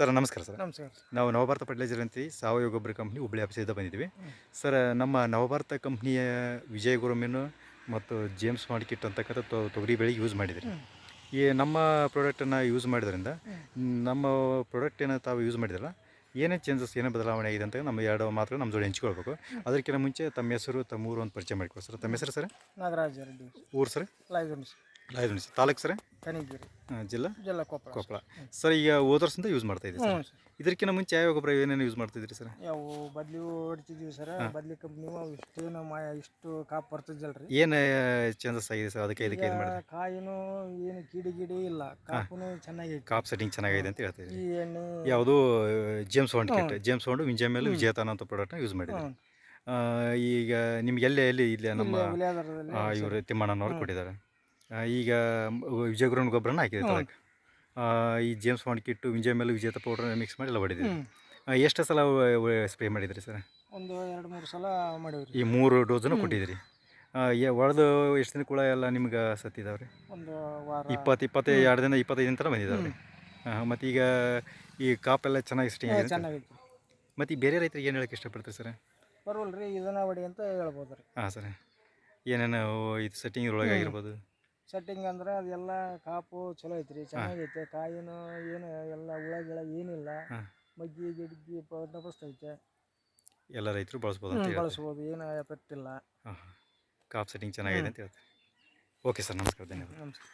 Sir ನಮಸ್ಕಾರ sir. ನಮಸ್ಕಾರ sir. ನಾವು ನವಭಾರತ ಫರ್ಟಿಲೈಸರ್ ಅಂತೀವಿ, ಸಾವಯವ ಗೊಬ್ಬರ ಕಂಪ್ನಿ ಹುಬ್ಬಳ್ಳಿ ಆಫೀಸಿಂದ ಬಂದಿದ್ದೀವಿ. ಸರ್ ನಮ್ಮ ನವಭಾರತ ಕಂಪ್ನಿಯ ವಿಜಯ ಗುರುಮೆನ್ನು ಮತ್ತು ಜೇಮ್ಸ್ ಮಾರ್ಕೆಟ್ ಅಂತಕ್ಕಂಥ ತೊಗರಿ ಬೆಳೆಗೆ ಯೂಸ್ ಮಾಡಿದ್ರಿ. ಈ ನಮ್ಮ ಪ್ರಾಡಕ್ಟನ್ನು ಯೂಸ್ ಮಾಡಿದ್ರಿಂದ ನಮ್ಮ ಪ್ರಾಡಕ್ಟ್ ಏನೋ ತಾವು ಯೂಸ್ ಮಾಡಿದ್ರಲ್ಲ, ಏನೇ ಚೇಂಜಸ್ ಏನೇ ಬದಲಾವಣೆ ಆಗಿದೆ ಅಂತ ನಮ್ಮ ಎರಡು ಮಾತುಗಳು ನಮ್ಮ ಜೋಡಿ ಹಂಚ್ಕೊಳ್ಬೇಕು. ಅದಕ್ಕಿಂತ ಮುಂಚೆ ತಮ್ಮ ಹೆಸರು ತಮ್ಮ ಊರು ಒಂದು ಪರಿಚಯ ಮಾಡಿಕೊಡಿ ಸರ್. ತಮ್ಮ ಹೆಸರು ಸರ್? ನಾಗರಾಜ ರೆಡ್ಡಿ. ಊರು sir? Lives Rayadurga. Taluk sir? Kanigiri. ಜಿಲ್ಲಾ ಕೊಪ್ಪಳ. ಕೊಪ್ಪಳ. ಸರ್ ಈಗ ಹೋದ ವರ್ಷದಿಂದ ಯೂಸ್ ಮಾಡ್ತಾ ಇದ್ದೀವಿ ಸರ್. ಇದಕ್ಕಿಂತ ಮುಂಚೆ ಯಾವ ಗೊಬ್ಬರ ಏನೇನು ಯೂಸ್ ಮಾಡ್ತಿದ್ರಿ ಸರ್? ಯಾವ ಬದ್ಲಿ ಹೊಡ್ತಿದ್ವಿ ಸರ್. ಬದ್ಲಿ ಕಂಪ್ನಿ ಇಷ್ಟು ಕಾಪ್ ಬರ್ತದಲ್ರಿ. ಏನು ಚೇಂಜಸ್ ಆಗಿದೆ ಸರ್ ಅದಕ್ಕೆ ಇದಕ್ಕೆ ಇದು ಮಾಡಿದ್ರೆ? ಕಾಯಿನೂ ಏನು ಗಿಡಿ ಇಲ್ಲ, ಕಾಪುನು ಚೆನ್ನಾಗೈತಿ. ಕಾಪ್ ಸೆಟ್ಟಿಂಗ್ ಚೆನ್ನಾಗಿದೆ ಅಂತ ಹೇಳ್ತಿದ್ರಿ. ಈ ಎಣ್ಣೆ ಯಾವುದು James Bond kit, James Bond ವಿಂಜಮೇಲ್ ವಿಜೇತಾನ ಅಂತ ಪ್ರಾಡಕ್ಟ್ನ ಯೂಸ್ ಮಾಡಿದ್ರಿ. ಈಗ ನಿಮ್ಗೆ ಎಲ್ಲಿ ಇಲ್ಲಿ ನಮ್ಮ ಇವರು ತಿಮ್ಮಣ್ಣನವರು ಕೊಟ್ಟಿದ್ದಾರೆ. ಈಗ ವಿಜಯಗುರನ್ ಗೊಬ್ಬರನ ಹಾಕಿದೆ ಅದಕ್ಕೆ. ಈ ಜೇಮ್ಸ್ ಬಾಂಡ್ ಕಿಟ್ಟು ವಿಂಜಮೇಲ್ ವಿಜೇತ ಪೌಡರ್ ಮಿಕ್ಸ್ ಮಾಡಿ ಎಲ್ಲ ಹೊಡಿದ್ರಿ. ಎಷ್ಟು ಸಲ ಸ್ಪ್ರೇ ಮಾಡಿದ್ರಿ ಸರ್? ಒಂದು 2-3 ಸಲ ಮಾಡಿವ್ರಿ. ಈ 3 ಡೋಸನ್ನು ಕೊಟ್ಟಿದ್ರಿ. ಒಳ್ದು ಎಷ್ಟು ದಿನ ಕೂಡ ಎಲ್ಲ ನಿಮ್ಗೆ ಸತ್ತಿದಾವ್ರಿ? ಒಂದು ವಾರ 22 ದಿನ 25 ದಿನ ತನಕ ಬಂದಿದ್ದಾವ್ರಿ. ಮತ್ತು ಈಗ ಈ ಕಾಪೆಲ್ಲ ಚೆನ್ನಾಗಿ ಸೆಟ್ಟಿಂಗ್ ಆಗಿದೆ. ಚೆನ್ನಾಗೈತಿ. ಮತ್ತು ಈ ಬೇರೆ ರೈತರಿಗೆ ಏನು ಹೇಳಕ್ಕೆ ಇಷ್ಟಪಡ್ತೀರಿ ಸರ್? ಬರೋಲ್ರಿ ಇದನ್ನ ಹೊಡಿ ಅಂತ ಹೇಳ್ಬೋದು ರೀ. ಹಾಂ ಸರ್. ಏನೇನು ಇದು ಸೆಟ್ಟಿಂಗ್ ಇದ್ರೊಳಗೆ ಆಗಿರ್ಬೋದು? ಸೆಟ್ಟಿಂಗ್ ಅಂದ್ರೆ ಅದೆಲ್ಲ ಕಾಪು ಚಲೋ ಐತ್ರಿ, ಚೆನ್ನಾಗೈತೆ. ಕಾಯಿನೂ ಏನು ಎಲ್ಲ ಹುಳ ಏನಿಲ್ಲ. ಮಗ್ಗಿ ಗಿಡ್ಗಿ ಡಬಸ್ತೈತೆ. ಎಲ್ಲ ರೈತರು ಬಳಸ್ಬೋದು ಅಂತ ಬಳಸ್ಬೋದು, ಏನು ಎಫೆಕ್ಟ್ ಇಲ್ಲ. ಹಾಂ, ಕಾಪ್ ಸೆಟ್ಟಿಂಗ್ ಚೆನ್ನಾಗಿದೆ ಅಂತ ಹೇಳ್ತಾರೆ. ಓಕೆ ಸರ್, ನಮಸ್ಕಾರ, ಧನ್ಯವಾದ. ನಮಸ್ಕಾರ.